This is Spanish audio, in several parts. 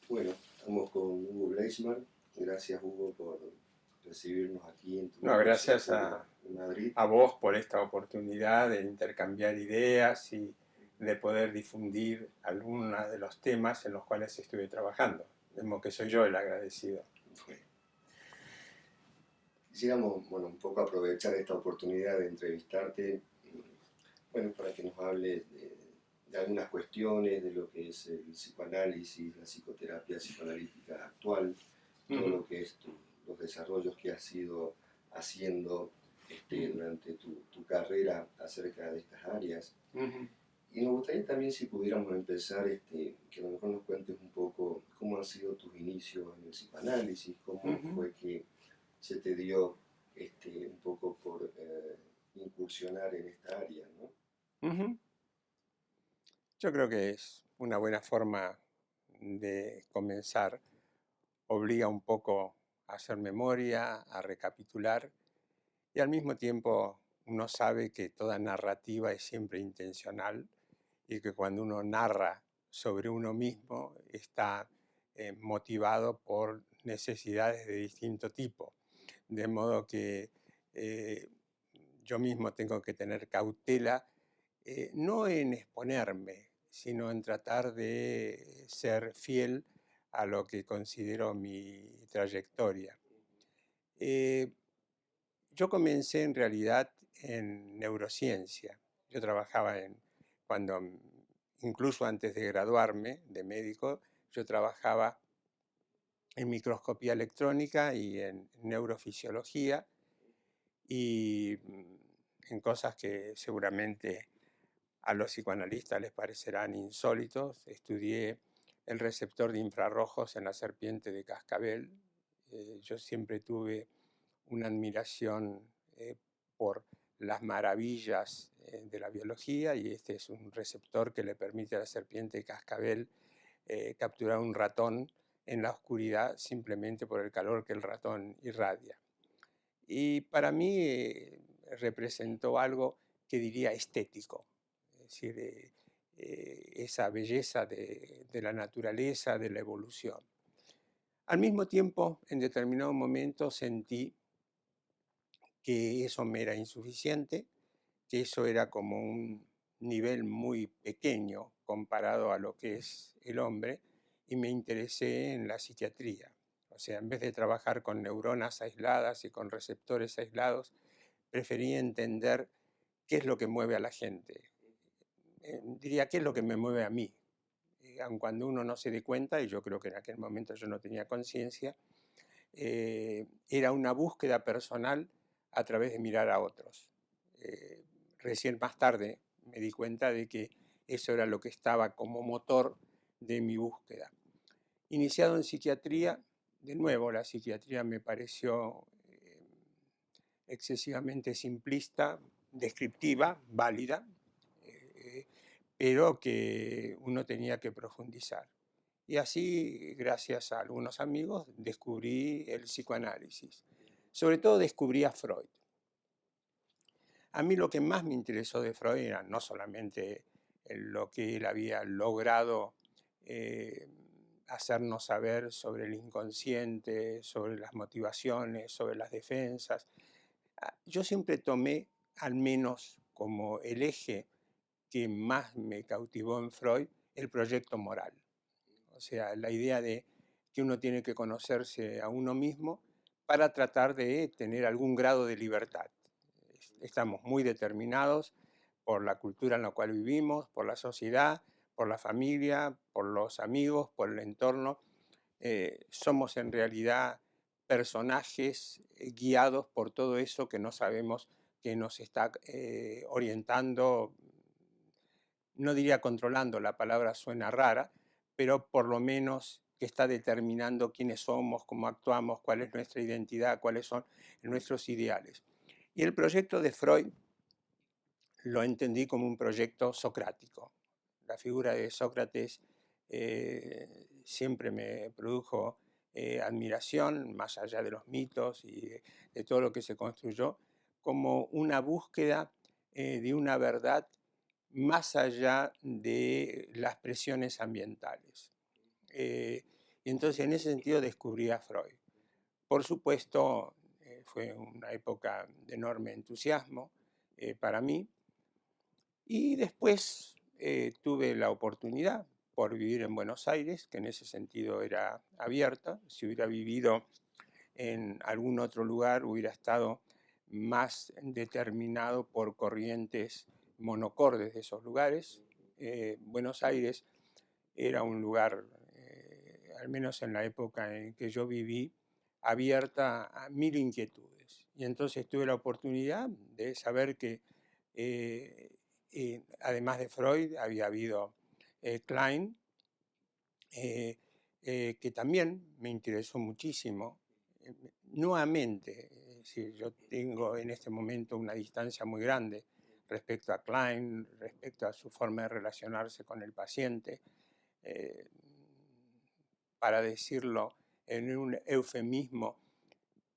Bueno, estamos con Hugo Gleisman. Gracias, Hugo, por recibirnos aquí en tu No, gracias consultorio en Madrid. a vos por esta oportunidad de intercambiar ideas y de poder difundir algunos de los temas en los cuales estuve trabajando. Vemos que soy yo el agradecido. Bueno, quisiéramos, bueno, un poco aprovechar esta oportunidad de entrevistarte, bueno, para que nos hables de algunas cuestiones de lo que es el psicoanálisis, la psicoterapia psicoanalítica actual, todo lo que es los desarrollos que has ido haciendo durante tu carrera acerca de estas áreas. Y nos gustaría también si pudiéramos empezar, que a lo mejor nos cuentes un poco cómo han sido tus inicios en el psicoanálisis, cómo fue que se te dio un poco por incursionar en esta área, ¿no? Yo creo que es una buena forma de comenzar. Obliga un poco a hacer memoria, a recapitular y al mismo tiempo uno sabe que toda narrativa es siempre intencional y que cuando uno narra sobre uno mismo está motivado por necesidades de distinto tipo. De modo que eh, yo mismo tengo que tener cautela, no en exponerme, sino en tratar de ser fiel a lo que considero mi trayectoria. Eh, yo comencé en realidad en neurociencia. Yo trabajaba cuando, incluso antes de graduarme de médico, yo trabajaba en microscopía electrónica y en neurofisiología y en cosas que seguramente a los psicoanalistas les parecerán insólitos. Estudié el receptor de infrarrojos en la serpiente de cascabel. Yo siempre tuve una admiración por las maravillas de la biología y este es un receptor que le permite a la serpiente de cascabel capturar un ratón en la oscuridad simplemente por el calor que el ratón irradia. Y para mí representó algo que diría estético, es decir, esa belleza de la naturaleza, de la evolución. Al mismo tiempo, en determinado momento sentí que eso me era insuficiente, que eso era como un nivel muy pequeño comparado a lo que es el hombre, y me interesé en la psiquiatría. O sea, en vez de trabajar con neuronas aisladas y con receptores aislados, preferí entender qué es lo que mueve a la gente. Diría, qué es lo que me mueve a mí. Aun cuando uno no se dé cuenta, y yo creo que en aquel momento yo no tenía conciencia, era una búsqueda personal a través de mirar a otros. Recién más tarde me di cuenta de que eso era lo que estaba como motor de mi búsqueda. Iniciado en psiquiatría, de nuevo la psiquiatría me pareció excesivamente simplista, descriptiva, válida, pero que uno tenía que profundizar. Y así, gracias a algunos amigos, descubrí el psicoanálisis. Sobre todo descubrí a Freud. A mí lo que más me interesó de Freud era no solamente lo que él había logrado eh, hacernos saber sobre el inconsciente, sobre las motivaciones, sobre las defensas. Yo siempre tomé, al menos como el eje que más me cautivó en Freud, el proyecto moral. O sea, la idea de que uno tiene que conocerse a uno mismo para tratar de tener algún grado de libertad. Estamos muy determinados por la cultura en la cual vivimos, por la sociedad, por la familia, por los amigos, por el entorno. Somos en realidad personajes guiados por todo eso que no sabemos que nos está orientando, no diría controlando, la palabra suena rara, pero por lo menos que está determinando quiénes somos, cómo actuamos, cuál es nuestra identidad, cuáles son nuestros ideales. Y el proyecto de Freud lo entendí como un proyecto socrático. La figura de Sócrates siempre me produjo admiración, más allá de los mitos y de todo lo que se construyó, como una búsqueda de una verdad más allá de las presiones ambientales. Y entonces en ese sentido descubrí a Freud. Por supuesto, fue una época de enorme entusiasmo para mí. Y después tuve la oportunidad por vivir en Buenos Aires, que en ese sentido era abierta. Si hubiera vivido en algún otro lugar, hubiera estado más determinado por corrientes monocordes de esos lugares. Buenos Aires era un lugar, al menos en la época en que yo viví, abierta a mil inquietudes. Y entonces tuve la oportunidad de saber que, además de Freud, había habido Klein, que también me interesó muchísimo. Nuevamente, es decir, yo tengo en este momento una distancia muy grande respecto a Klein, respecto a su forma de relacionarse con el paciente. Para decirlo en un eufemismo,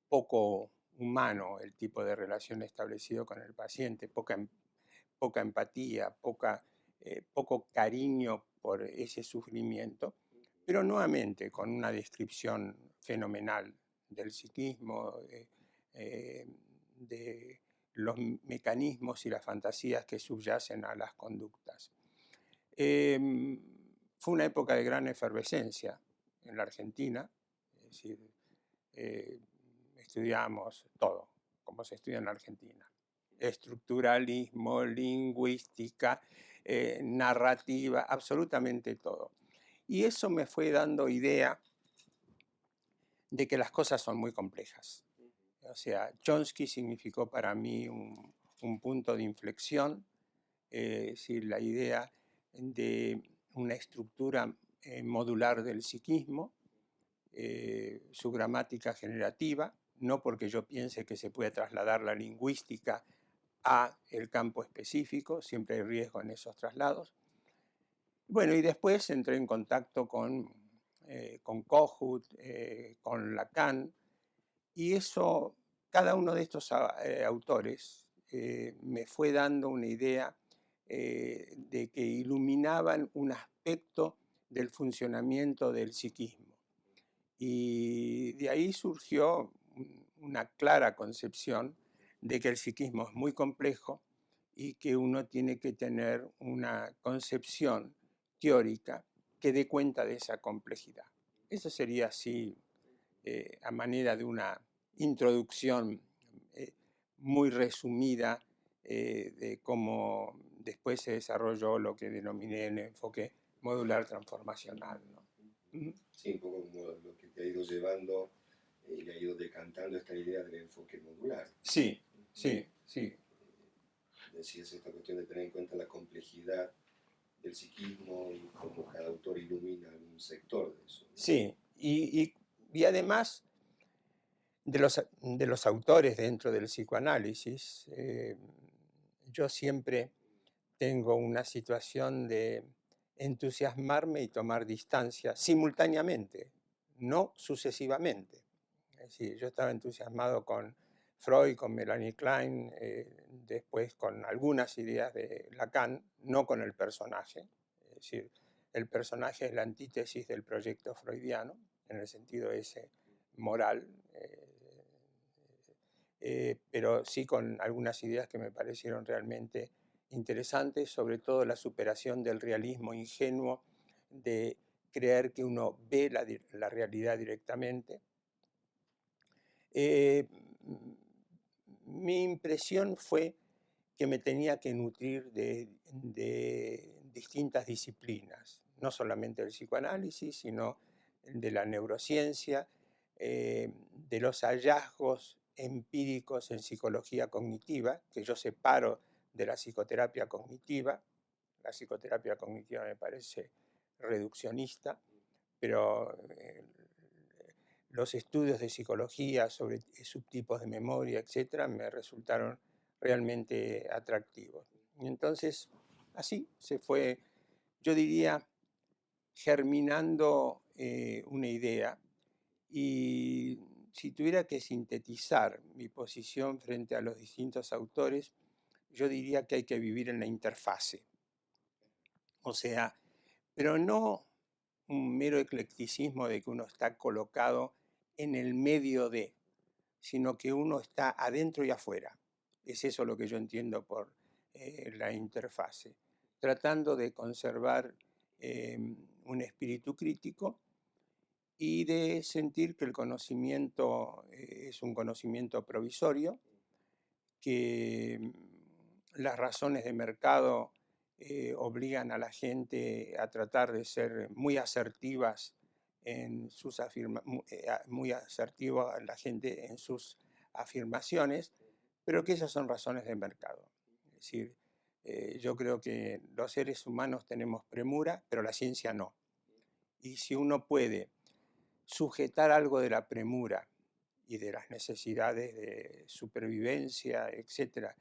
poco humano el tipo de relación establecido con el paciente, poca empatía, poco cariño por ese sufrimiento, pero nuevamente con una descripción fenomenal del psiquismo, de los mecanismos y las fantasías que subyacen a las conductas. Fue una época de gran efervescencia en la Argentina, es decir, estudiamos todo, como se estudia en la Argentina. Estructuralismo, lingüística, narrativa, absolutamente todo. Y eso me fue dando idea de que las cosas son muy complejas. O sea, Chomsky significó para mí un punto de inflexión, es decir, la idea de una estructura modular del psiquismo, su gramática generativa, no porque yo piense que se puede trasladar la lingüística a el campo específico, siempre hay riesgo en esos traslados. Bueno, y después entré en contacto con Kohut, con Lacan, y eso, cada uno de estos autores me fue dando una idea de que iluminaban un aspecto del funcionamiento del psiquismo. Y de ahí surgió una clara concepción de que el psiquismo es muy complejo y que uno tiene que tener una concepción teórica que dé cuenta de esa complejidad. Eso sería así, a manera de una introducción muy resumida de cómo después se desarrolló lo que denominé el enfoque modular transformacional, ¿no? Sí, un poco como lo que te ha ido llevando y ha ido decantando esta idea del enfoque modular. Sí, sí, sí. Decías esta cuestión de tener en cuenta la complejidad del psiquismo y cómo cada autor ilumina un sector de eso, ¿no? Sí, y además de los autores dentro del psicoanálisis, yo siempre tengo una situación de entusiasmarme y tomar distancia simultáneamente, no sucesivamente. Es decir, yo estaba entusiasmado con Freud, con Melanie Klein, después con algunas ideas de Lacan, no con el personaje. Es decir, el personaje es la antítesis del proyecto freudiano, en el sentido ese moral, pero sí con algunas ideas que me parecieron realmente interesantes, sobre todo la superación del realismo ingenuo de creer que uno ve la realidad directamente. Mi impresión fue que me tenía que nutrir de distintas disciplinas, no solamente del psicoanálisis, sino de la neurociencia, de los hallazgos empíricos en psicología cognitiva, que yo separo de la psicoterapia cognitiva. La psicoterapia cognitiva me parece reduccionista, pero los estudios de psicología sobre subtipos de memoria, etcétera, me resultaron realmente atractivos. Y entonces, así se fue, yo diría, germinando una idea. Y si tuviera que sintetizar mi posición frente a los distintos autores, yo diría que hay que vivir en la interfase. O sea, pero no un mero eclecticismo de que uno está colocado en el medio de, sino que uno está adentro y afuera. Es eso lo que yo entiendo por la interfase, tratando de conservar un espíritu crítico y de sentir que el conocimiento es un conocimiento provisorio, que las razones de mercado obligan a la gente a tratar de ser muy asertivas en sus muy asertiva a la gente en sus afirmaciones, pero que esas son razones de mercado. Es decir, yo creo que los seres humanos tenemos premura, pero la ciencia no. Y si uno puede sujetar algo de la premura y de las necesidades de supervivencia, etcétera,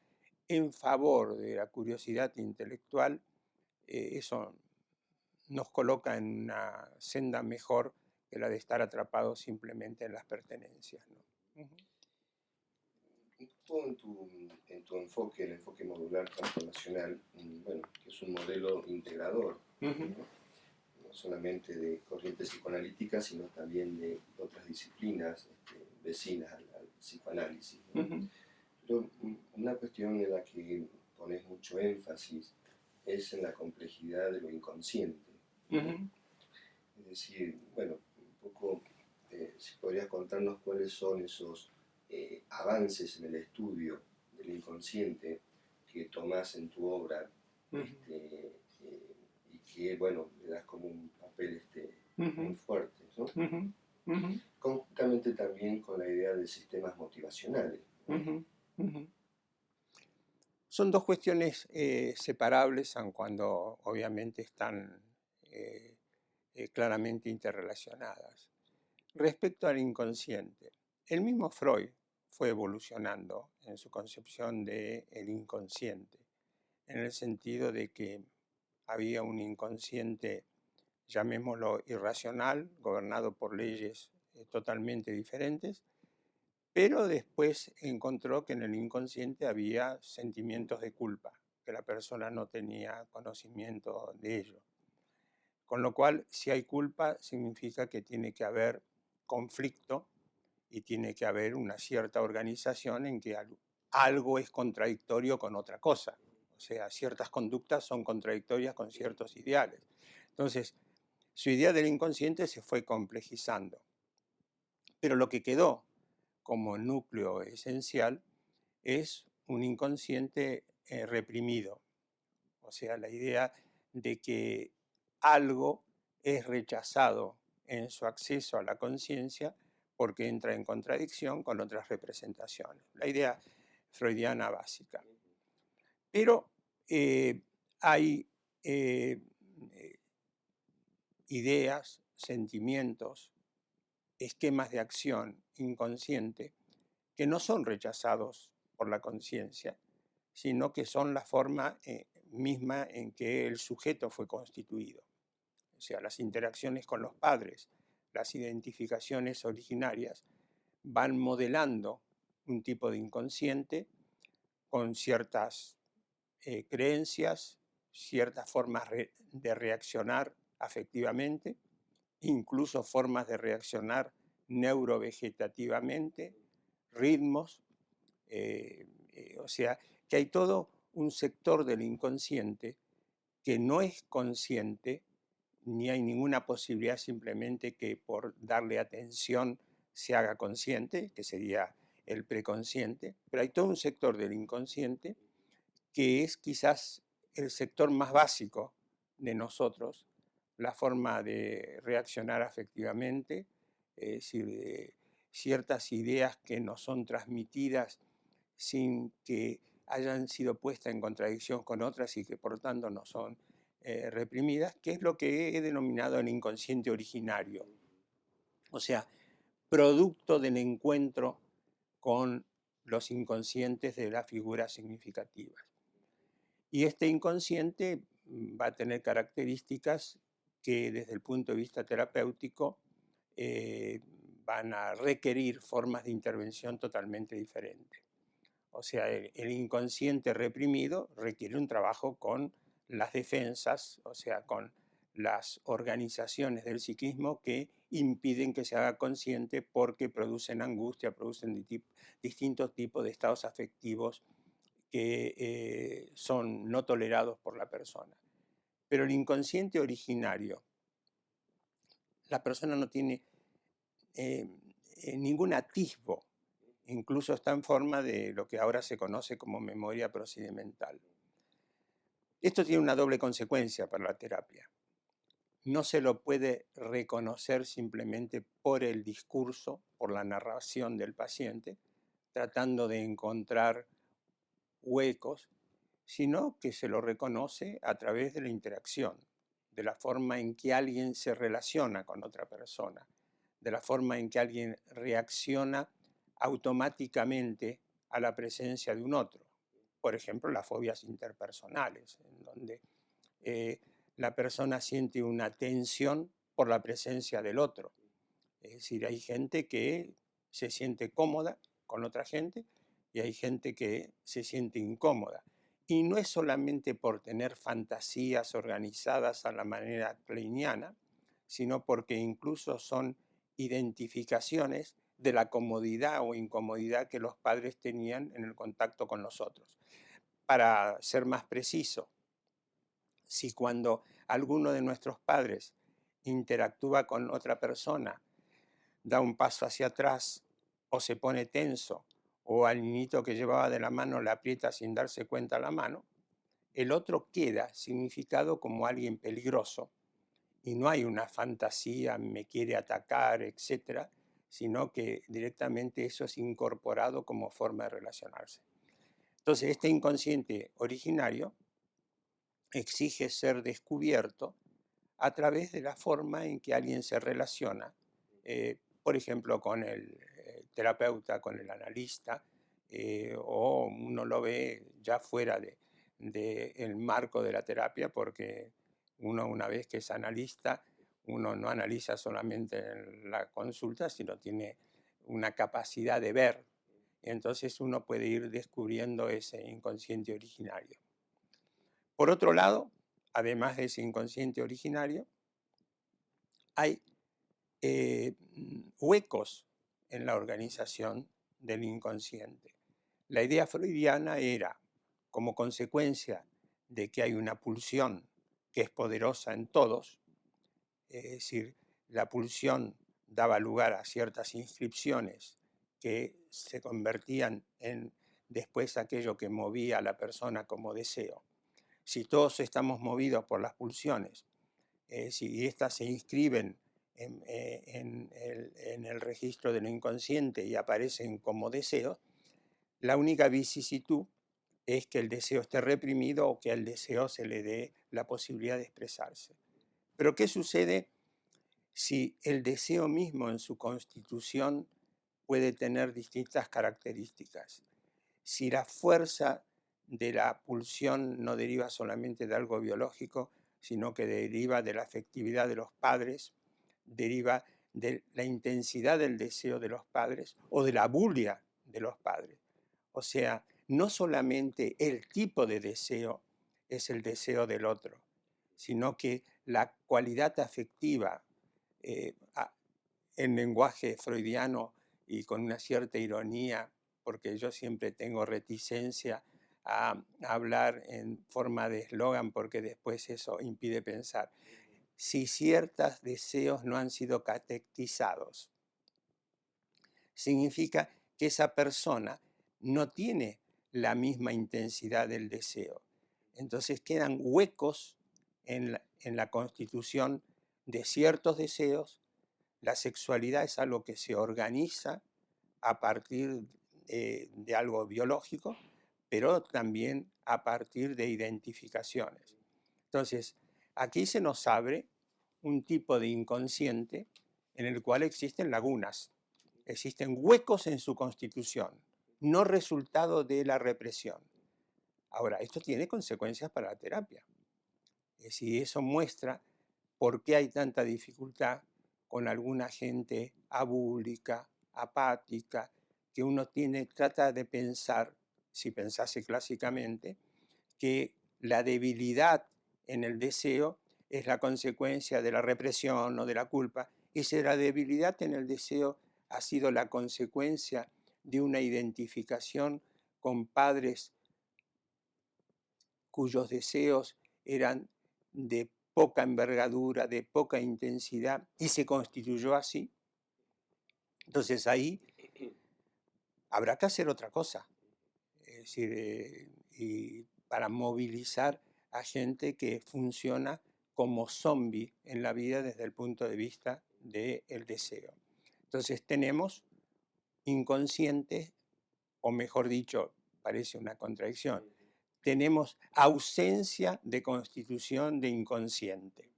en favor de la curiosidad intelectual, eso nos coloca en una senda mejor que la de estar atrapados simplemente en las pertenencias, ¿no? Un poco en tu enfoque, el enfoque modular transformacional, bueno, que es un modelo integrador, ¿no? No solamente de corrientes psicoanalíticas, sino también de otras disciplinas vecinas al psicoanálisis, ¿no? Pero una cuestión en la que pones mucho énfasis es en la complejidad de lo inconsciente. Es decir, bueno, un poco, si podrías contarnos cuáles son esos avances en el estudio del inconsciente que tomás en tu obra, y que, bueno, le das como un papel muy fuerte, ¿no? Conjuntamente también con la idea de sistemas motivacionales, ¿no? Son dos cuestiones separables, aun cuando obviamente están claramente interrelacionadas. Respecto al inconsciente, el mismo Freud fue evolucionando en su concepción del inconsciente, en el sentido de que había un inconsciente, llamémoslo irracional, gobernado por leyes totalmente diferentes, pero después encontró que en el inconsciente había sentimientos de culpa, que la persona no tenía conocimiento de ello. Con lo cual, si hay culpa, significa que tiene que haber conflicto y tiene que haber una cierta organización en que algo es contradictorio con otra cosa. O sea, ciertas conductas son contradictorias con ciertos ideales. Entonces, su idea del inconsciente se fue complejizando. Pero lo que quedó como núcleo esencial es un inconsciente reprimido. O sea, la idea de que algo es rechazado en su acceso a la conciencia porque entra en contradicción con otras representaciones. La idea freudiana básica. Pero hay ideas, sentimientos, esquemas de acción inconsciente que no son rechazados por la conciencia, sino que son la forma misma en que el sujeto fue constituido. O sea, las interacciones con los padres, las identificaciones originarias, van modelando un tipo de inconsciente con ciertas creencias, ciertas formas de reaccionar afectivamente, incluso formas de reaccionar neurovegetativamente, ritmos, o sea, que hay todo un sector del inconsciente que no es consciente, ni hay ninguna posibilidad simplemente que por darle atención se haga consciente, que sería el preconsciente, pero hay todo un sector del inconsciente que es quizás el sector más básico de nosotros, la forma de reaccionar afectivamente, es decir, de ciertas ideas que nos son transmitidas sin que hayan sido puestas en contradicción con otras y que por tanto no son reprimidas, que es lo que he denominado el inconsciente originario. O sea, producto del encuentro con los inconscientes de las figuras significativas. Y este inconsciente va a tener características que desde el punto de vista terapéutico van a requerir formas de intervención totalmente diferentes. O sea, el inconsciente reprimido requiere un trabajo con las defensas, o sea, con las organizaciones del psiquismo que impiden que se haga consciente porque producen angustia, producen distintos tipos de estados afectivos que son no tolerados por la persona. Pero el inconsciente originario, la persona no tiene ningún atisbo, incluso está en forma de lo que ahora se conoce como memoria procedimental. Esto tiene una doble consecuencia para la terapia. No se lo puede reconocer simplemente por el discurso, por la narración del paciente, tratando de encontrar huecos, sino que se lo reconoce a través de la interacción, de la forma en que alguien se relaciona con otra persona, de la forma en que alguien reacciona automáticamente a la presencia de un otro. Por ejemplo, las fobias interpersonales, en donde la persona siente una tensión por la presencia del otro. Es decir, hay gente que se siente cómoda con otra gente y hay gente que se siente incómoda. Y no es solamente por tener fantasías organizadas a la manera kleiniana, sino porque incluso son identificaciones de la comodidad o incomodidad que los padres tenían en el contacto con los otros. Para ser más preciso, si cuando alguno de nuestros padres interactúa con otra persona, da un paso hacia atrás o se pone tenso, o al niñito que llevaba de la mano le aprieta sin darse cuenta la mano, el otro queda significado como alguien peligroso y no hay una fantasía, me quiere atacar, etcétera, sino que directamente eso es incorporado como forma de relacionarse. Entonces, este inconsciente originario exige ser descubierto a través de la forma en que alguien se relaciona, por ejemplo, con el terapeuta, con el analista, o uno lo ve ya fuera del marco de la terapia, porque uno una vez que es analista, uno no analiza solamente en la consulta, sino tiene una capacidad de ver. Entonces uno puede ir descubriendo ese inconsciente originario. Por otro lado, además de ese inconsciente originario, hay huecos en la organización del inconsciente. La idea freudiana era, como consecuencia de que hay una pulsión que es poderosa en todos, es decir, la pulsión daba lugar a ciertas inscripciones que se convertían en después aquello que movía a la persona como deseo. Si todos estamos movidos por las pulsiones, si éstas se inscriben en el registro del inconsciente y aparecen como deseos, la única vicisitud es que el deseo esté reprimido o que al deseo se le dé la posibilidad de expresarse. Pero ¿qué sucede si el deseo mismo en su constitución puede tener distintas características? Si la fuerza de la pulsión no deriva solamente de algo biológico, sino que deriva de la afectividad de los padres, deriva de la intensidad del deseo de los padres o de la bulia de los padres. O sea, no solamente el tipo de deseo es el deseo del otro, sino que la cualidad afectiva, en lenguaje freudiano y con una cierta ironía, porque yo siempre tengo reticencia a hablar en forma de eslogan porque después eso impide pensar. Si ciertos deseos no han sido catequizados, significa que esa persona no tiene la misma intensidad del deseo. Entonces quedan huecos en la constitución de ciertos deseos. La sexualidad es algo que se organiza a partir de algo biológico, pero también a partir de identificaciones. Entonces, aquí se nos abre un tipo de inconsciente en el cual existen lagunas, existen huecos en su constitución, no resultado de la represión. Ahora, esto tiene consecuencias para la terapia. Es decir, eso muestra por qué hay tanta dificultad con alguna gente abúlica, apática, que uno trata de pensar, si pensase clásicamente, que la debilidad en el deseo es la consecuencia de la represión o de la culpa, y si la debilidad en el deseo ha sido la consecuencia de una identificación con padres cuyos deseos eran de poca envergadura, de poca intensidad, y se constituyó así, entonces ahí habrá que hacer otra cosa. Es decir, y para movilizar a gente que funciona como zombie en la vida desde el punto de vista del deseo. Entonces tenemos inconsciente, o mejor dicho, parece una contradicción, tenemos ausencia de constitución de inconsciente,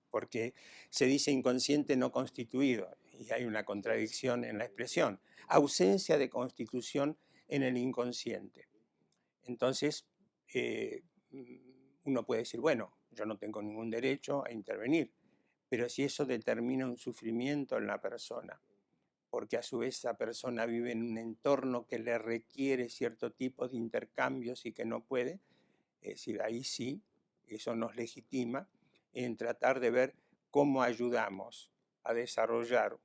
porque se dice inconsciente no constituido, y hay una contradicción en la expresión, ausencia de constitución en el inconsciente. Entonces, uno puede decir, bueno, yo no tengo ningún derecho a intervenir, pero si eso determina un sufrimiento en la persona, porque a su vez esa persona vive en un entorno que le requiere cierto tipo de intercambios y que no puede, es decir, ahí sí, eso nos legitima en tratar de ver cómo ayudamos a desarrollar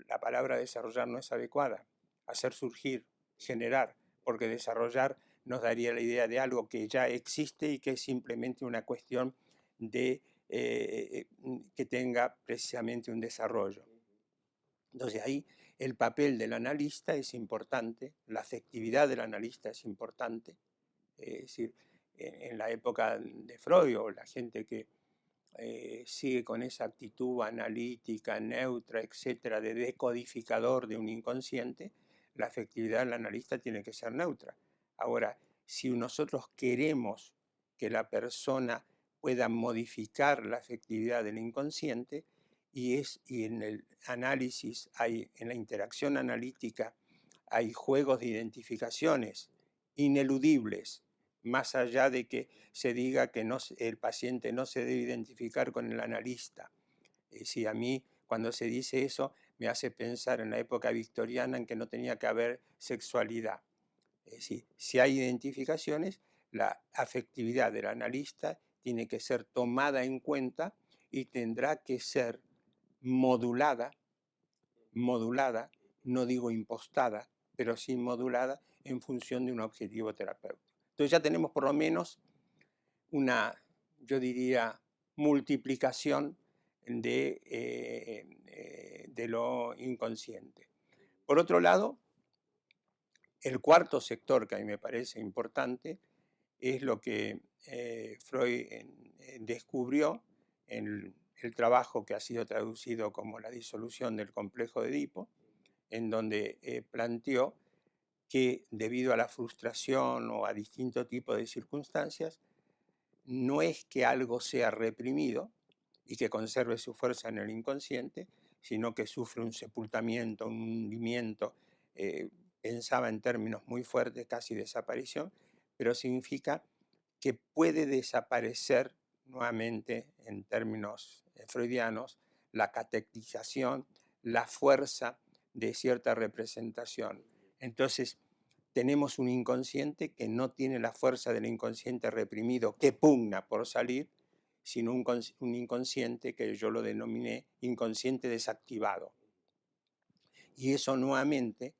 la palabra desarrollar no es adecuada, hacer surgir, generar, porque desarrollar nos daría la idea de algo que ya existe y que es simplemente una cuestión de que tenga precisamente un desarrollo. Entonces ahí el papel del analista es importante, la afectividad del analista es importante, es decir, en la época de Freud o la gente que sigue con esa actitud analítica, neutra, etcétera, de decodificador de un inconsciente, la afectividad del analista tiene que ser neutra. Ahora, si nosotros queremos que la persona pueda modificar la afectividad del inconsciente, y en el análisis, en la interacción analítica, hay juegos de identificaciones ineludibles, más allá de que se diga que el paciente no se debe identificar con el analista. Si a mí, cuando se dice eso, me hace pensar en la época victoriana en que no tenía que haber sexualidad. Es decir, si hay identificaciones, la afectividad del analista tiene que ser tomada en cuenta y tendrá que ser modulada, no digo impostada, pero sí modulada en función de un objetivo terapéutico. Entonces ya tenemos por lo menos una, yo diría, multiplicación de lo inconsciente. Por otro lado, el cuarto sector que a mí me parece importante es lo que Freud descubrió en el trabajo que ha sido traducido como La disolución del complejo de Edipo, en donde planteó que debido a la frustración o a distintos tipos de circunstancias, no es que algo sea reprimido y que conserve su fuerza en el inconsciente, sino que sufre un sepultamiento, un hundimiento, pensaba en términos muy fuertes, casi desaparición, pero significa que puede desaparecer nuevamente, en términos freudianos, la catectización, la fuerza de cierta representación. Entonces, tenemos un inconsciente que no tiene la fuerza del inconsciente reprimido que pugna por salir, sino un inconsciente que yo lo denominé inconsciente desactivado. Y eso nuevamente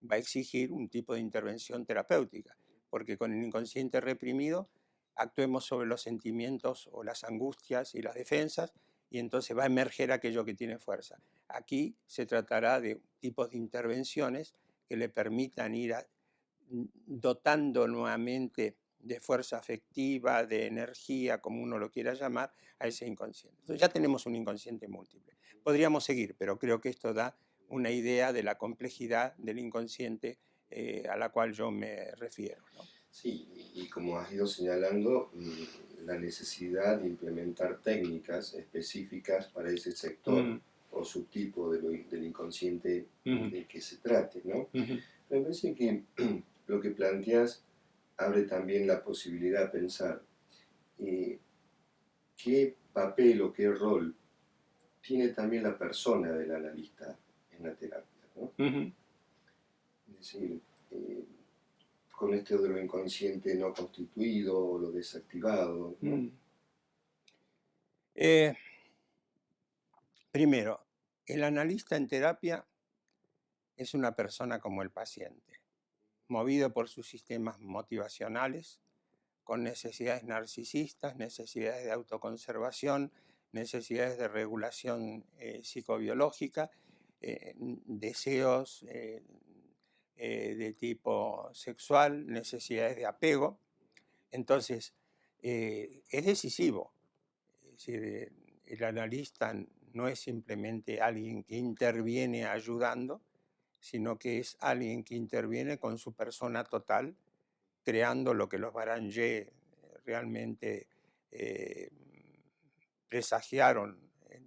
va a exigir un tipo de intervención terapéutica, porque con el inconsciente reprimido actuemos sobre los sentimientos o las angustias y las defensas, y entonces va a emerger aquello que tiene fuerza. Aquí se tratará de tipos de intervenciones que le permitan ir dotando nuevamente de fuerza afectiva, de energía, como uno lo quiera llamar, a ese inconsciente. Entonces ya tenemos un inconsciente múltiple. Podríamos seguir, pero creo que esto da una idea de la complejidad del inconsciente a la cual yo me refiero, ¿no? Sí, y como has ido señalando, la necesidad de implementar técnicas específicas para ese sector o subtipo del inconsciente del que se trate, ¿no? Me parece que lo que planteas abre también la posibilidad de pensar qué papel o qué rol tiene también la persona del analista en la terapia, ¿no? Es decir, con esto de lo inconsciente no constituido o lo desactivado, ¿no? Primero, el analista en terapia es una persona como el paciente, movido por sus sistemas motivacionales, con necesidades narcisistas, necesidades de autoconservación, necesidades de regulación psicobiológica, deseos de tipo sexual, necesidades de apego. Entonces, es decisivo. Es decir, el analista no es simplemente alguien que interviene ayudando, sino que es alguien que interviene con su persona total, creando lo que los Baranger realmente eh, presagiaron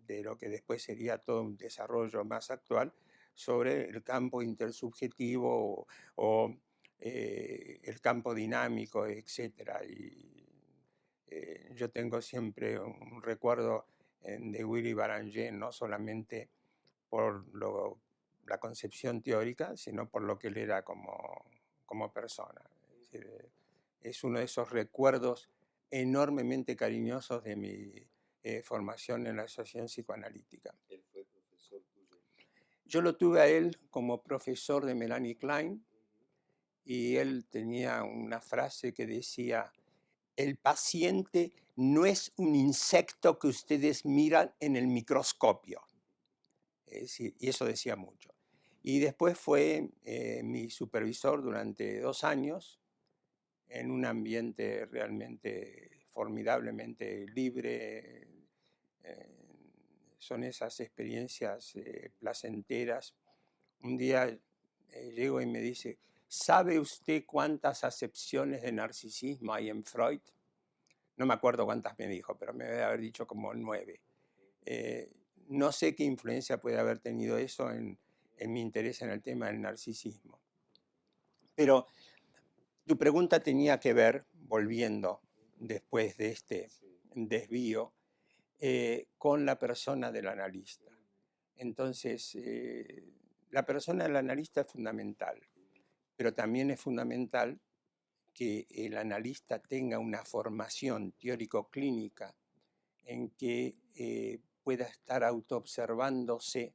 de lo que después sería todo un desarrollo más actual sobre el campo intersubjetivo o el campo dinámico, etc. Y yo tengo siempre un recuerdo de Willy Baranger, no solamente por la concepción teórica, sino por lo que él era como persona. Es decir, es uno de esos recuerdos enormemente cariñosos de mi formación en la asociación psicoanalítica. Él fue profesor tuyo. Yo lo tuve a él como profesor de Melanie Klein y él tenía una frase que decía: el paciente no es un insecto que ustedes miran en el microscopio. Es decir, y eso decía mucho. Y después fue mi supervisor durante 2 años en un ambiente realmente formidablemente libre. Son esas experiencias placenteras. Un día llego y me dice: ¿sabe usted cuántas acepciones de narcisismo hay en Freud? No me acuerdo cuántas me dijo, pero me debe haber dicho como 9. No sé qué influencia puede haber tenido eso en mi interés en el tema del narcisismo. Pero tu pregunta tenía que ver, volviendo después de este desvío, con la persona del analista. Entonces, la persona del analista es fundamental, pero también es fundamental que el analista tenga una formación teórico-clínica en que pueda estar autoobservándose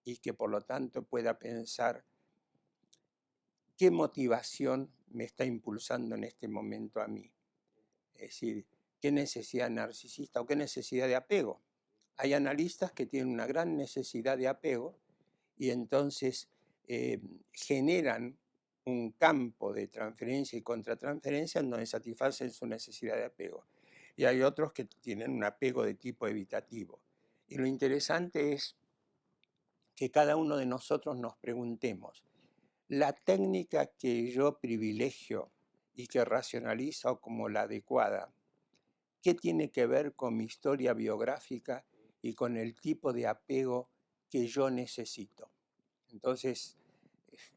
y que por lo tanto pueda pensar qué motivación me está impulsando en este momento a mí. Es decir, qué necesidad narcisista o qué necesidad de apego. Hay analistas que tienen una gran necesidad de apego y entonces generan un campo de transferencia y contratransferencia en donde satisfacen su necesidad de apego. Y hay otros que tienen un apego de tipo evitativo. Y lo interesante es que cada uno de nosotros nos preguntemos: la técnica que yo privilegio y que racionalizo como la adecuada, ¿qué tiene que ver con mi historia biográfica y con el tipo de apego que yo necesito? Entonces,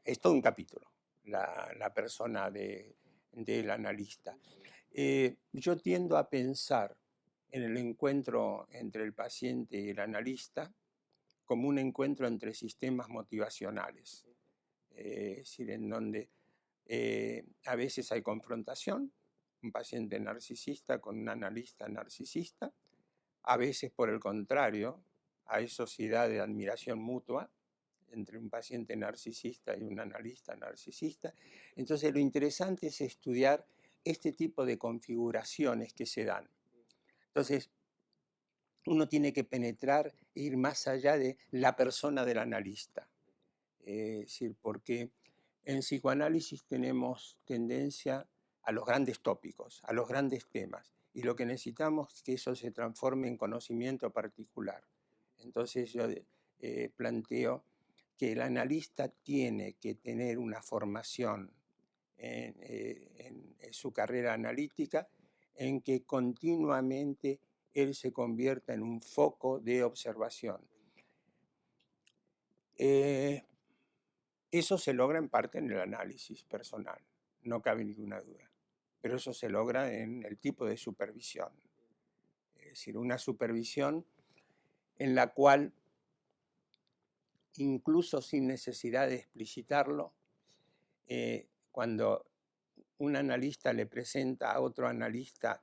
es todo un capítulo, la persona del analista. Yo tiendo a pensar en el encuentro entre el paciente y el analista como un encuentro entre sistemas motivacionales, es decir, en donde a veces hay confrontación, un paciente narcisista con un analista narcisista, a veces por el contrario, hay sociedad de admiración mutua entre un paciente narcisista y un analista narcisista. Entonces lo interesante es estudiar este tipo de configuraciones que se dan. Entonces uno tiene que penetrar e ir más allá de la persona del analista. Es decir, porque en psicoanálisis tenemos tendencia a los grandes tópicos, a los grandes temas, y lo que necesitamos es que eso se transforme en conocimiento particular. Entonces yo planteo que el analista tiene que tener una formación en su carrera analítica en que continuamente él se convierta en un foco de observación. Eso se logra en parte en el análisis personal, no cabe ninguna duda, pero eso se logra en el tipo de supervisión. Es decir, una supervisión en la cual, incluso sin necesidad de explicitarlo, cuando un analista le presenta a otro analista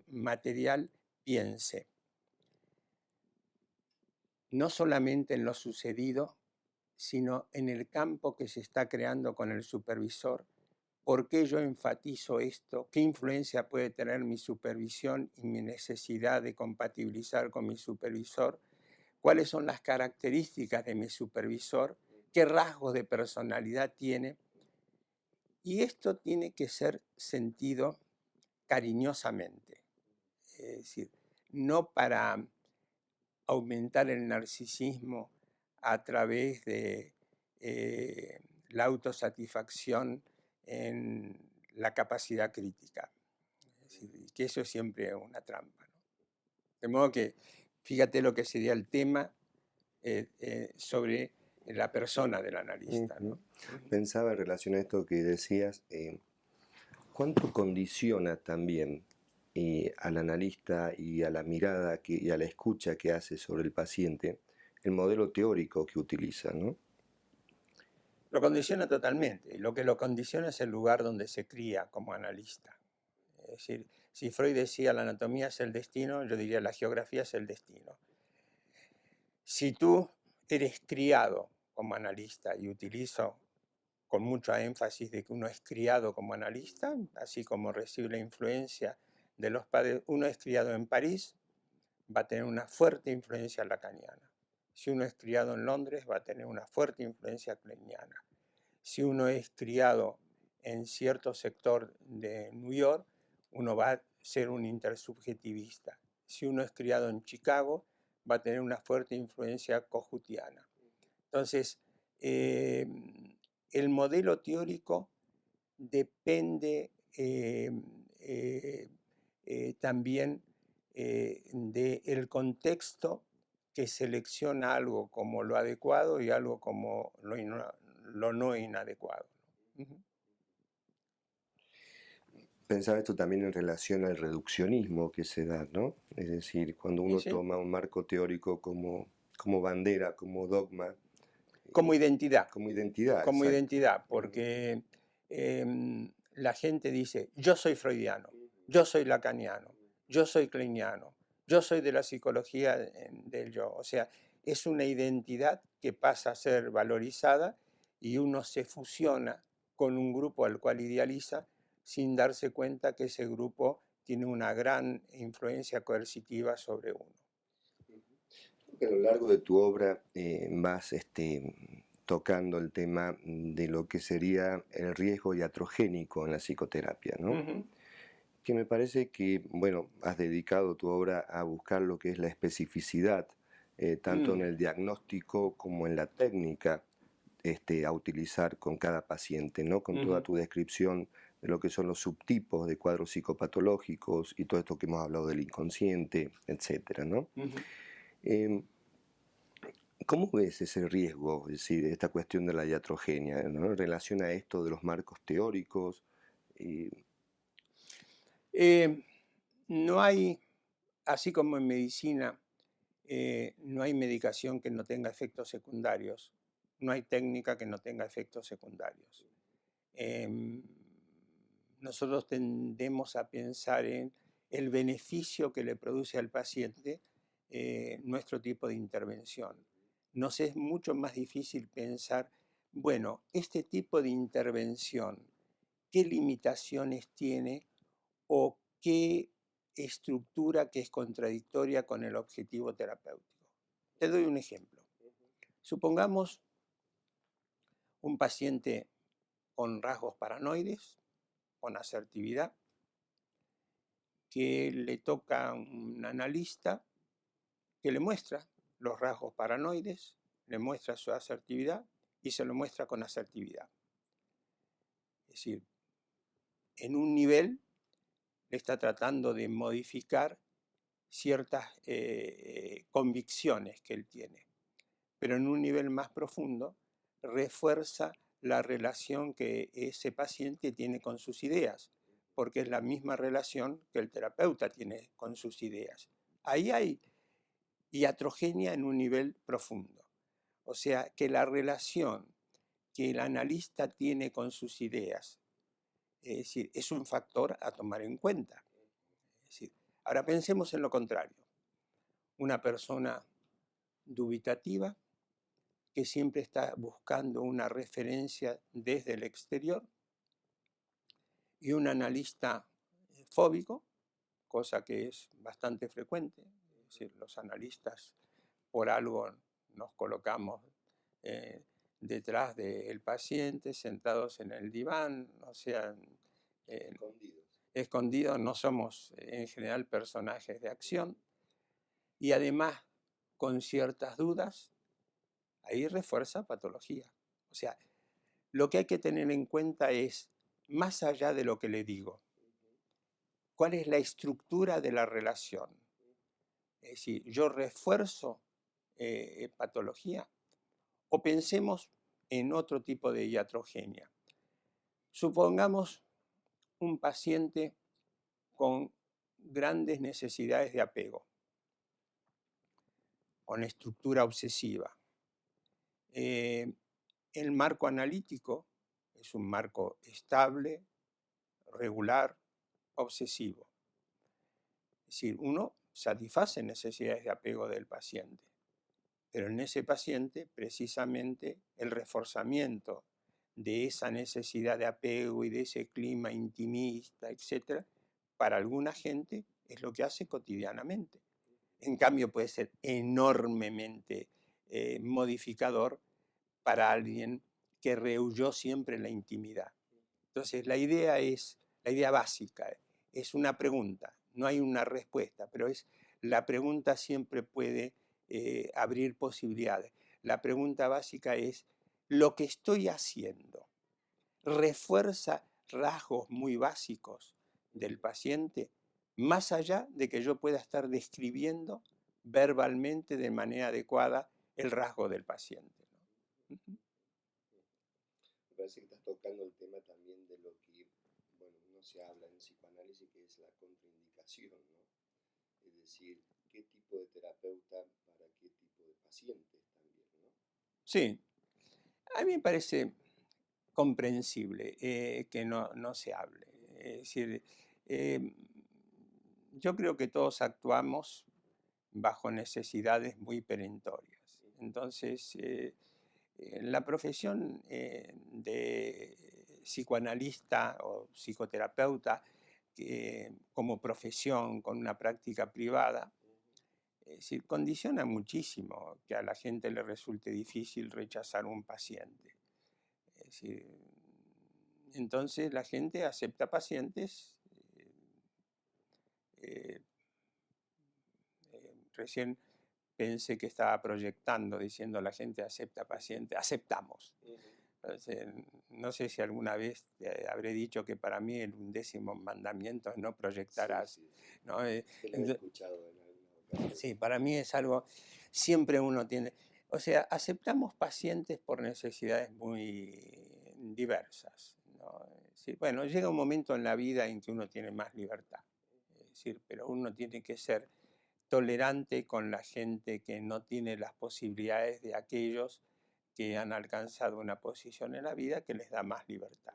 material, piense no solamente en lo sucedido, sino en el campo que se está creando con el supervisor. ¿Por qué yo enfatizo esto? ¿Qué influencia puede tener mi supervisión y mi necesidad de compatibilizar con mi supervisor? ¿Cuáles son las características de mi supervisor? ¿Qué rasgos de personalidad tiene? Y esto tiene que ser sentido cariñosamente, es decir, no para aumentar el narcisismo a través de la autosatisfacción en la capacidad crítica. Es decir, que eso es siempre una trampa, ¿no? De modo que fíjate lo que sería el tema sobre la persona del analista, ¿no? Pensaba en relación a esto que decías, ¿cuánto condiciona también al analista y a la mirada y a la escucha que hace sobre el paciente el modelo teórico que utiliza, ¿no? Lo condiciona totalmente. Y lo que lo condiciona es el lugar donde se cría como analista. Es decir, si Freud decía la anatomía es el destino, yo diría la geografía es el destino. Si tú eres criado como analista, y utilizo con mucho énfasis de que uno es criado como analista, así como recibe la influencia de los padres, uno es criado en París, va a tener una fuerte influencia lacaniana. Si uno es criado en Londres, va a tener una fuerte influencia kleiniana. Si uno es criado en cierto sector de New York, uno va a ser un intersubjetivista. Si uno es criado en Chicago, va a tener una fuerte influencia cojutiana. Entonces, el modelo teórico depende también del contexto que selecciona algo como lo adecuado y algo como lo no inadecuado. Pensaba esto también en relación al reduccionismo que se da, ¿no? Es decir, cuando uno Sí. toma un marco teórico como bandera, como dogma. Como identidad. Como identidad. Como exacto. identidad, porque la gente dice, yo soy freudiano, yo soy lacaniano, yo soy kleiniano, yo soy de la psicología del yo. O sea, es una identidad que pasa a ser valorizada y uno se fusiona con un grupo al cual idealiza sin darse cuenta que ese grupo tiene una gran influencia coercitiva sobre uno. A lo largo de tu obra vas tocando el tema de lo que sería el riesgo iatrogénico en la psicoterapia, ¿no? Que me parece que, bueno, has dedicado tu obra a buscar lo que es la especificidad, tanto en el diagnóstico como en la técnica a utilizar con cada paciente, ¿no? Con toda tu descripción de lo que son los subtipos de cuadros psicopatológicos y todo esto que hemos hablado del inconsciente, etcétera, ¿no? ¿Cómo ves ese riesgo, es decir, esta cuestión de la iatrogenia, ¿no? En relación a esto de los marcos teóricos? No hay, así como en medicina, no hay medicación que no tenga efectos secundarios, no hay técnica que no tenga efectos secundarios. Nosotros tendemos a pensar en el beneficio que le produce al paciente nuestro tipo de intervención. Nos es mucho más difícil pensar, bueno, este tipo de intervención, ¿qué limitaciones tiene o qué estructura que es contradictoria con el objetivo terapéutico? Te doy un ejemplo. Supongamos un paciente con rasgos paranoides, con asertividad, que le toca a un analista que le muestra los rasgos paranoides, le muestra su asertividad y se lo muestra con asertividad. Es decir, en un nivel le está tratando de modificar ciertas convicciones que él tiene, pero en un nivel más profundo refuerza la relación que ese paciente tiene con sus ideas, porque es la misma relación que el terapeuta tiene con sus ideas. Ahí hay iatrogenia en un nivel profundo. O sea, que la relación que el analista tiene con sus ideas Es decir, es un factor a tomar en cuenta. Es decir, ahora pensemos en lo contrario. Una persona dubitativa que siempre está buscando una referencia desde el exterior y un analista fóbico, cosa que es bastante frecuente. Es decir, los analistas por algo nos colocamos detrás del paciente, sentados en el diván, o sea, escondidos, no somos en general personajes de acción, y además con ciertas dudas, ahí refuerza patología. O sea, lo que hay que tener en cuenta es, más allá de lo que le digo, ¿cuál es la estructura de la relación? Es decir, yo refuerzo patología, o pensemos en otro tipo de iatrogenia. Supongamos un paciente con grandes necesidades de apego, con estructura obsesiva. El marco analítico es un marco estable, regular, obsesivo. Es decir, uno satisface necesidades de apego del paciente, pero en ese paciente precisamente el reforzamiento de esa necesidad de apego y de ese clima intimista, etc., para alguna gente es lo que hace cotidianamente. En cambio puede ser enormemente modificador para alguien que rehuyó siempre la intimidad. Entonces la idea básica, es una pregunta, no hay una respuesta, pero la pregunta siempre puede abrir posibilidades. La pregunta básica es, ¿lo que estoy haciendo refuerza rasgos muy básicos del paciente, más allá de que yo pueda estar describiendo verbalmente de manera adecuada el rasgo del paciente? Me parece que estás tocando el tema también de lo que, bueno, no se habla en psicoanálisis, que es la contraindicación, ¿no? Es decir, qué tipo de terapeuta para qué tipo de pacientes también, ¿no? Sí, a mí me parece comprensible que no se hable. Es decir, yo creo que todos actuamos bajo necesidades muy perentorias. Entonces, la profesión de psicoanalista o psicoterapeuta como profesión con una práctica privada, es decir, condiciona muchísimo que a la gente le resulte difícil rechazar un paciente. Es decir, entonces la gente acepta pacientes. eh, Recién pensé que estaba proyectando, diciendo la gente acepta pacientes. Aceptamos. Entonces, no sé si alguna vez habré dicho que para mí el 11º mandamiento es no proyectar. Sí, sí. ¿No? Te lo he escuchado en alguna ocasión. Sí, para mí es algo, siempre uno tiene, o sea, aceptamos pacientes por necesidades muy diversas, ¿no? Es decir, bueno, llega un momento en la vida en que uno tiene más libertad, es decir, pero uno tiene que ser tolerante con la gente que no tiene las posibilidades de aquellos que han alcanzado una posición en la vida que les da más libertad.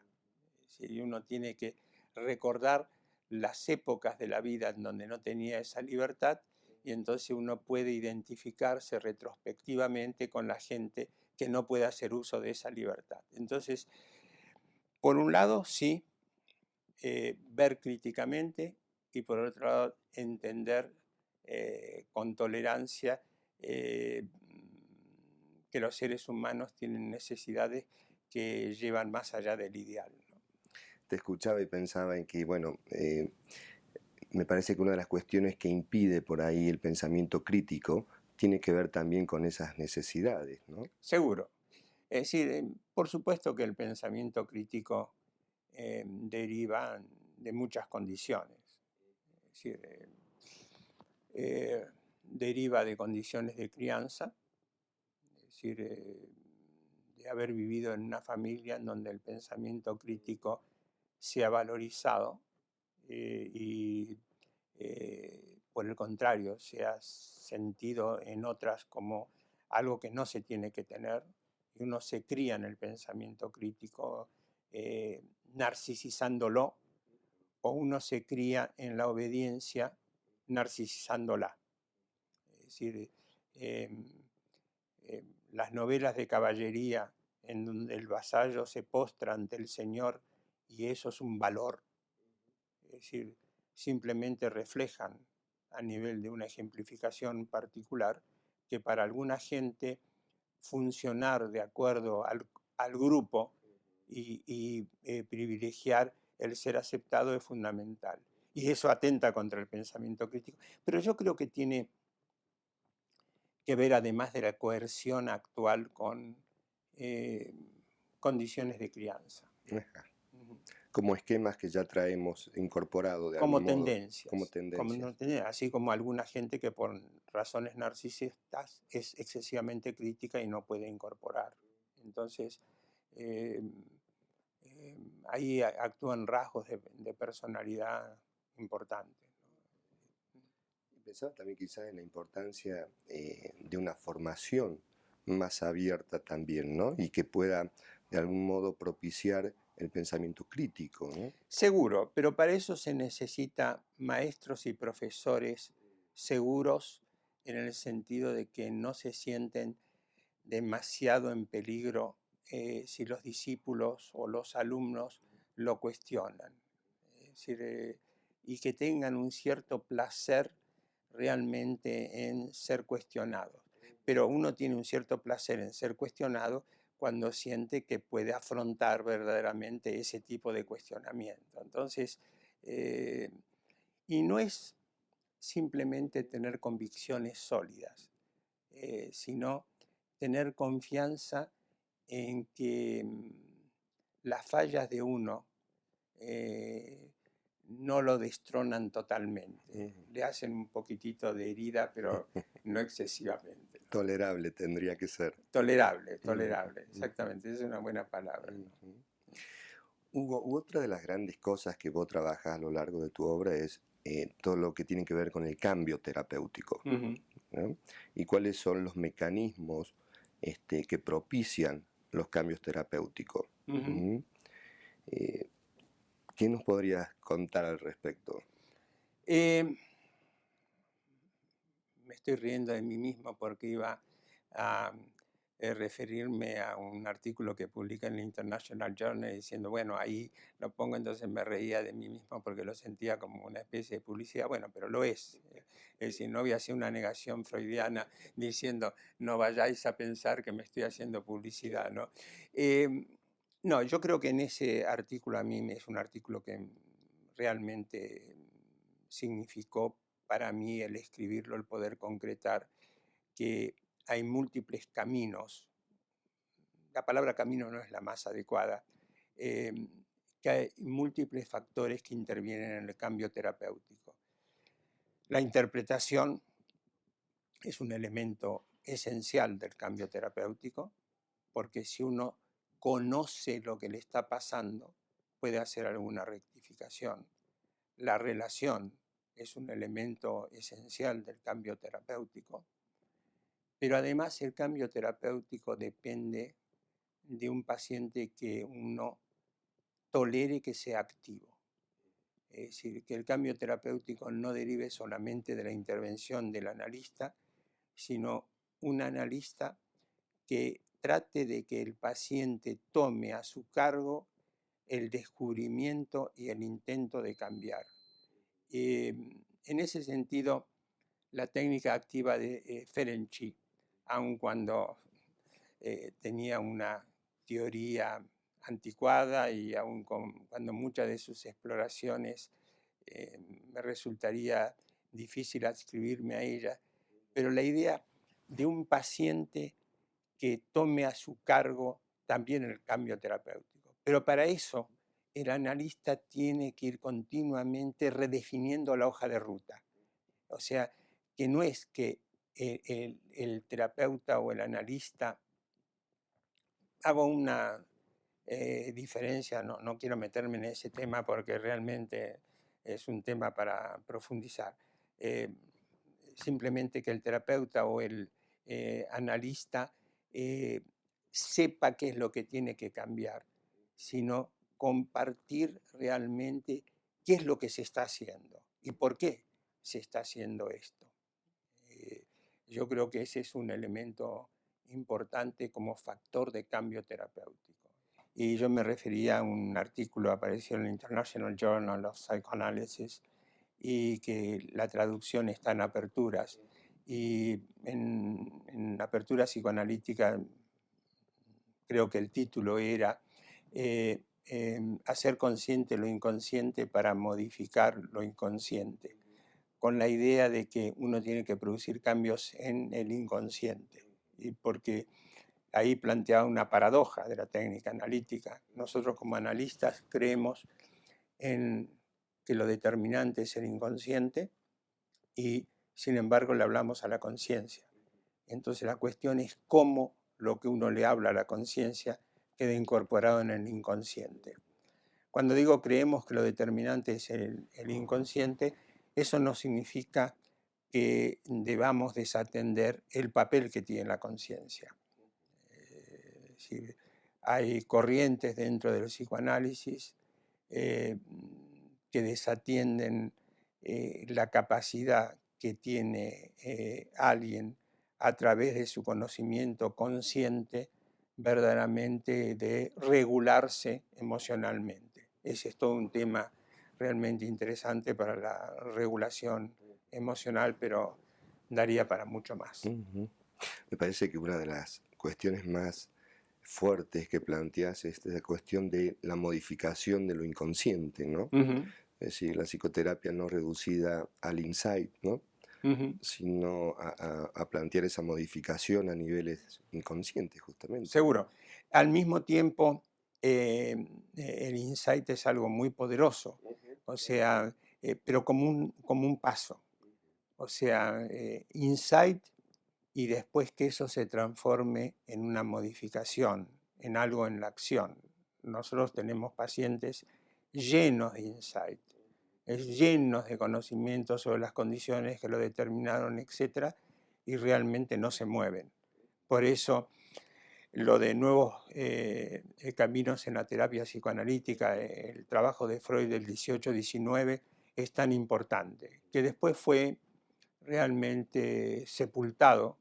Es decir, y uno tiene que recordar las épocas de la vida en donde no tenía esa libertad, y entonces uno puede identificarse retrospectivamente con la gente que no puede hacer uso de esa libertad. Entonces, por un lado, sí, ver críticamente, y por otro lado, entender con tolerancia que los seres humanos tienen necesidades que llevan más allá del ideal, ¿no? Te escuchaba y pensaba en que, bueno, me parece que una de las cuestiones que impide por ahí el pensamiento crítico tiene que ver también con esas necesidades, ¿no? Seguro. Es decir, por supuesto que el pensamiento crítico deriva de muchas condiciones. Es decir, deriva de condiciones de crianza, es decir, de haber vivido en una familia en donde el pensamiento crítico se ha valorizado y por el contrario se ha sentido en otras como algo que no se tiene que tener, y uno se cría en el pensamiento crítico narcisizándolo, o uno se cría en la obediencia narcisizándola. Es decir, las novelas de caballería en donde el vasallo se postra ante el señor y eso es un valor, es decir, simplemente reflejan a nivel de una ejemplificación particular que para alguna gente funcionar de acuerdo al grupo y privilegiar el ser aceptado es fundamental. Y eso atenta contra el pensamiento crítico. Pero yo creo que tiene que ver, además de la coerción actual, con condiciones de crianza. Ajá. Como esquemas que ya traemos incorporados de Como algún modo. tendencias. Como tendencias. Así como alguna gente que por razones narcisistas es excesivamente crítica y no puede incorporar. Entonces, ahí actúan rasgos de personalidad importantes. Pensaba también quizás en la importancia de una formación más abierta también, ¿no? Y que pueda de algún modo propiciar el pensamiento crítico, ¿no? Seguro, pero para eso se necesita maestros y profesores seguros en el sentido de que no se sienten demasiado en peligro si los discípulos o los alumnos lo cuestionan. Es decir, y que tengan un cierto placer realmente en ser cuestionados. Pero uno tiene un cierto placer en ser cuestionado cuando siente que puede afrontar verdaderamente ese tipo de cuestionamiento. Entonces, y no es simplemente tener convicciones sólidas, sino tener confianza en que las fallas de uno no lo destronan totalmente. Le hacen un poquitito de herida, pero no excesivamente. ¿No? Tolerable tendría que ser. Tolerable, exactamente, es una buena palabra. ¿No? Hugo, otra de las grandes cosas que vos trabajas a lo largo de tu obra es todo lo que tiene que ver con el cambio terapéutico, ¿no? Y cuáles son los mecanismos que propician los cambios terapéuticos. ¿Qué nos podrías contar al respecto? Me estoy riendo de mí mismo porque iba a referirme a un artículo que publica en el International Journal diciendo, bueno, ahí lo pongo, entonces me reía de mí mismo porque lo sentía como una especie de publicidad. Bueno, pero lo es. Es decir, no voy a hacer una negación freudiana diciendo, no vayáis a pensar que me estoy haciendo publicidad, ¿no? No, yo creo que en ese artículo a mí es un artículo que realmente significó para mí el escribirlo, el poder concretar que hay múltiples caminos. La palabra camino no es la más adecuada, que hay múltiples factores que intervienen en el cambio terapéutico. La interpretación es un elemento esencial del cambio terapéutico, porque si uno conoce lo que le está pasando, puede hacer alguna rectificación. La relación es un elemento esencial del cambio terapéutico, pero además el cambio terapéutico depende de un paciente que uno tolere que sea activo. Es decir, que el cambio terapéutico no derive solamente de la intervención del analista, sino un analista que trate de que el paciente tome a su cargo el descubrimiento y el intento de cambiar. En ese sentido, la técnica activa de Ferenczi, aun cuando tenía una teoría anticuada y aun cuando muchas de sus exploraciones me resultaría difícil adscribirme a ella, pero la idea de un paciente que tome a su cargo también el cambio terapéutico. Pero para eso el analista tiene que ir continuamente redefiniendo la hoja de ruta. O sea, que no es que el terapeuta o el analista haga una diferencia, no quiero meterme en ese tema porque realmente es un tema para profundizar. Simplemente que el terapeuta o el analista sepa qué es lo que tiene que cambiar, sino compartir realmente qué es lo que se está haciendo y por qué se está haciendo esto. Yo creo que ese es un elemento importante como factor de cambio terapéutico. Y yo me refería a un artículo que apareció en el International Journal of Psychoanalysis y que la traducción está en aperturas. Y en apertura psicoanalítica creo que el título era hacer consciente lo inconsciente para modificar lo inconsciente, con la idea de que uno tiene que producir cambios en el inconsciente, y porque ahí planteaba una paradoja de la técnica analítica. Nosotros como analistas creemos en que lo determinante es el inconsciente y sin embargo le hablamos a la conciencia. Entonces la cuestión es cómo lo que uno le habla a la conciencia queda incorporado en el inconsciente. Cuando digo creemos que lo determinante es el inconsciente, eso no significa que debamos desatender el papel que tiene la conciencia. Hay corrientes dentro del psicoanálisis que desatienden la capacidad que tiene alguien a través de su conocimiento consciente verdaderamente de regularse emocionalmente. Ese es todo un tema realmente interesante para la regulación emocional, pero daría para mucho más. Me parece que una de las cuestiones más fuertes que planteas es la cuestión de la modificación de lo inconsciente, ¿no? Es decir, la psicoterapia no reducida al insight, ¿no? Sino a plantear esa modificación a niveles inconscientes, justamente. Seguro. Al mismo tiempo, el insight es algo muy poderoso, o sea, pero como un paso. O sea, insight y después que eso se transforme en una modificación, en algo en la acción. Nosotros tenemos pacientes llenos de insight, llenos de conocimientos sobre las condiciones que lo determinaron, etc., y realmente no se mueven. Por eso, lo de nuevos caminos en la terapia psicoanalítica, el trabajo de Freud del 18-19, es tan importante, que después fue realmente sepultado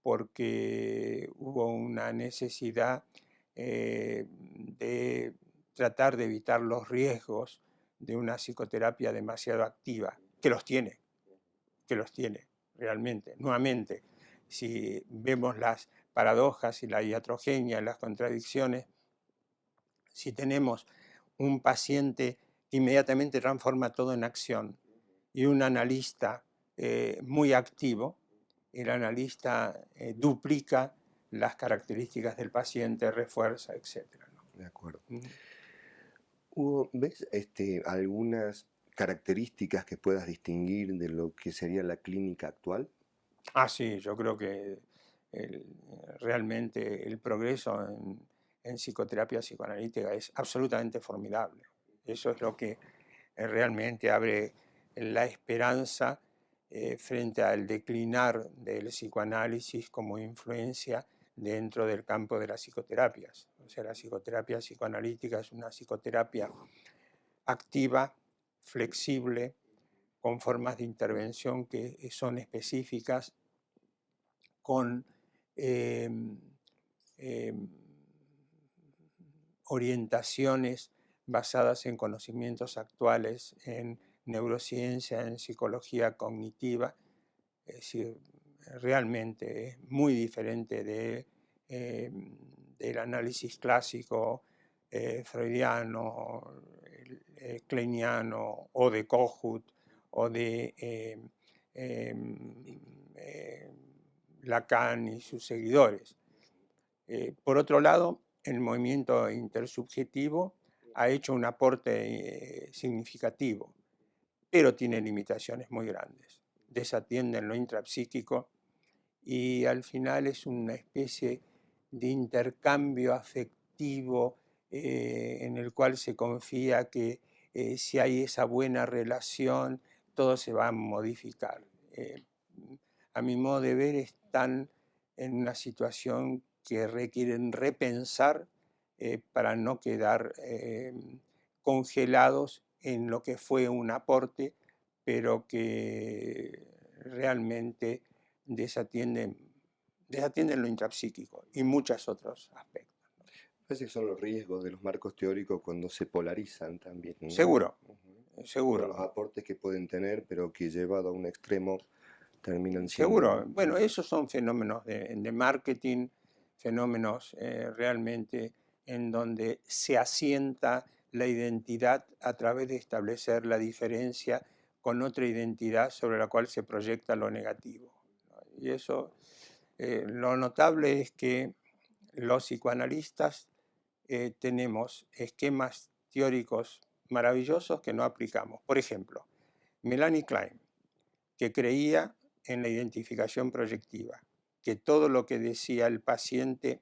porque hubo una necesidad de tratar de evitar los riesgos de una psicoterapia demasiado activa, que los tiene realmente. Nuevamente, si vemos las paradojas y la iatrogenia, las contradicciones, si tenemos un paciente que inmediatamente transforma todo en acción y un analista muy activo, el analista duplica las características del paciente, refuerza, etc., ¿no? De acuerdo. Hugo, ¿ves algunas características que puedas distinguir de lo que sería la clínica actual? Sí, yo creo que realmente el progreso en psicoterapia psicoanalítica es absolutamente formidable. Eso es lo que realmente abre la esperanza frente al declinar del psicoanálisis como influencia dentro del campo de las psicoterapias. O sea, la psicoterapia psicoanalítica es una psicoterapia activa, flexible, con formas de intervención que son específicas, con orientaciones basadas en conocimientos actuales, en neurociencia, en psicología cognitiva. Es decir, realmente es muy diferente del análisis clásico freudiano, kleiniano o de Kohut o de Lacan y sus seguidores. Por otro lado, el movimiento intersubjetivo ha hecho un aporte significativo, pero tiene limitaciones muy grandes. Desatienden lo intrapsíquico y al final es una especie de intercambio afectivo en el cual se confía que si hay esa buena relación, todo se va a modificar. A mi modo de ver, están en una situación que requieren repensar para no quedar congelados en lo que fue un aporte, pero que realmente desatienden lo intrapsíquico y muchos otros aspectos. Parece que son los riesgos de los marcos teóricos cuando se polarizan también, ¿no? Seguro, Por seguro. los aportes que pueden tener, pero que llevado a un extremo terminan Seguro. siendo... Bueno, esos son fenómenos de marketing, fenómenos realmente en donde se asienta la identidad a través de establecer la diferencia con otra identidad sobre la cual se proyecta lo negativo. Y eso, lo notable es que los psicoanalistas tenemos esquemas teóricos maravillosos que no aplicamos. Por ejemplo, Melanie Klein, que creía en la identificación proyectiva, que todo lo que decía el paciente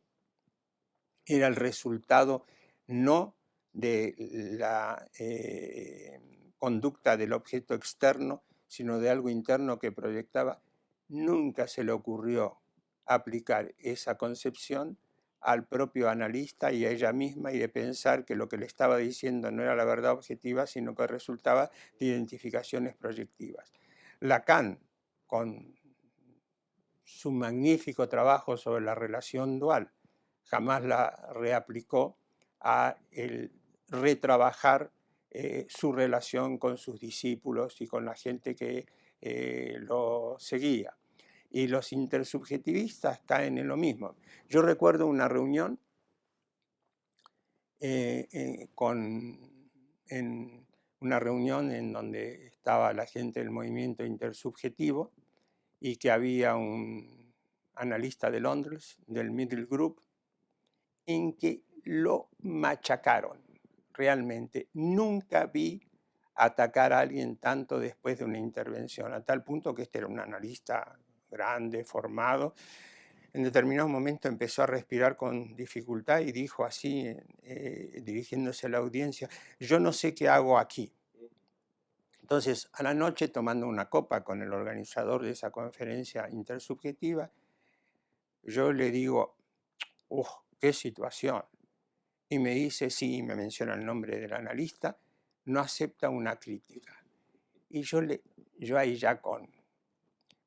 era el resultado no de la conducta del objeto externo, sino de algo interno que proyectaba. Nunca se le ocurrió aplicar esa concepción al propio analista y a ella misma y de pensar que lo que le estaba diciendo no era la verdad objetiva, sino que resultaba de identificaciones proyectivas. Lacan, con su magnífico trabajo sobre la relación dual, jamás la reaplicó a el retrabajar su relación con sus discípulos y con la gente que lo seguía. Y los intersubjetivistas caen en lo mismo. Yo recuerdo una reunión en una reunión en donde estaba la gente del movimiento intersubjetivo y que había un analista de Londres, del Middle Group, en que lo machacaron. Realmente nunca vi atacar a alguien tanto después de una intervención, a tal punto que este era un analista grande, formado. En determinado momento empezó a respirar con dificultad y dijo así, dirigiéndose a la audiencia: yo no sé qué hago aquí. Entonces, a la noche, tomando una copa con el organizador de esa conferencia intersubjetiva, yo le digo: qué situación. Y me dice, sí, me menciona el nombre del analista, no acepta una crítica. Y yo ahí ya con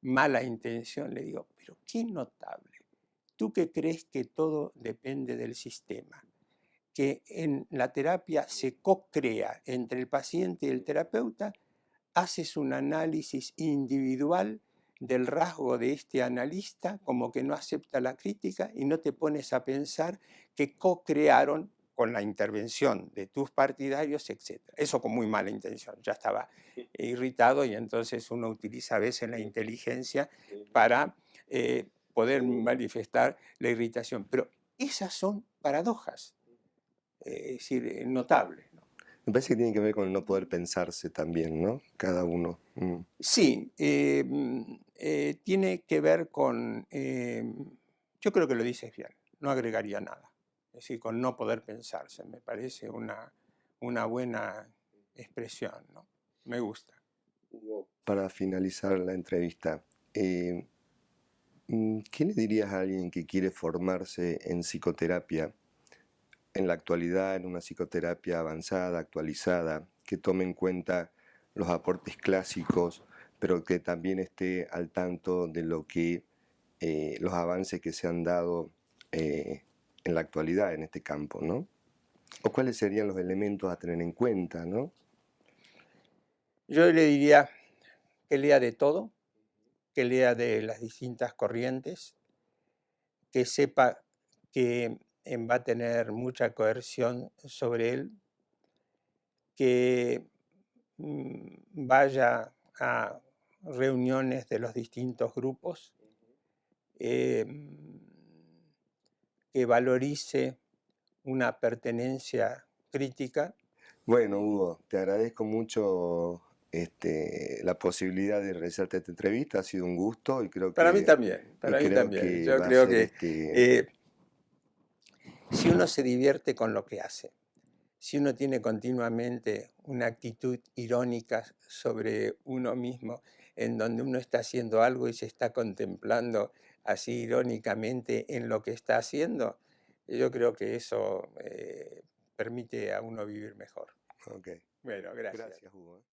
mala intención le digo: pero qué notable. Tú que crees que todo depende del sistema, que en la terapia se co-crea entre el paciente y el terapeuta, haces un análisis individual del rasgo de este analista, como que no acepta la crítica, y no te pones a pensar que co-crearon con la intervención de tus partidarios, etc. Eso con muy mala intención. Ya estaba irritado y entonces uno utiliza a veces la inteligencia para poder manifestar la irritación. Pero esas son paradojas, es decir, notables, ¿no? Me parece que tiene que ver con el no poder pensarse también, ¿no? Cada uno. Sí, tiene que ver con, yo creo que lo dices bien, no agregaría nada. Es decir, con no poder pensarse, me parece una buena expresión, ¿no? Me gusta. Para finalizar la entrevista, ¿qué le dirías a alguien que quiere formarse en psicoterapia en la actualidad, en una psicoterapia avanzada, actualizada, que tome en cuenta los aportes clásicos, pero que también esté al tanto de lo que los avances que se han dado en la actualidad en este campo, ¿no? ¿O cuáles serían los elementos a tener en cuenta, ¿no? Yo le diría que lea de todo, que lea de las distintas corrientes, que sepa que va a tener mucha coerción sobre él, que vaya a reuniones de los distintos grupos, que valorice una pertenencia crítica. Bueno, Hugo, te agradezco mucho la posibilidad de realizarte esta entrevista. Ha sido un gusto y creo Para mí que, también, para mí también. Yo va a creo ser que si uno se divierte con lo que hace, si uno tiene continuamente una actitud irónica sobre uno mismo, en donde uno está haciendo algo y se está contemplando así irónicamente en lo que está haciendo, Y yo creo que eso permite a uno vivir mejor. Ok. Bueno, gracias. Gracias, Hugo.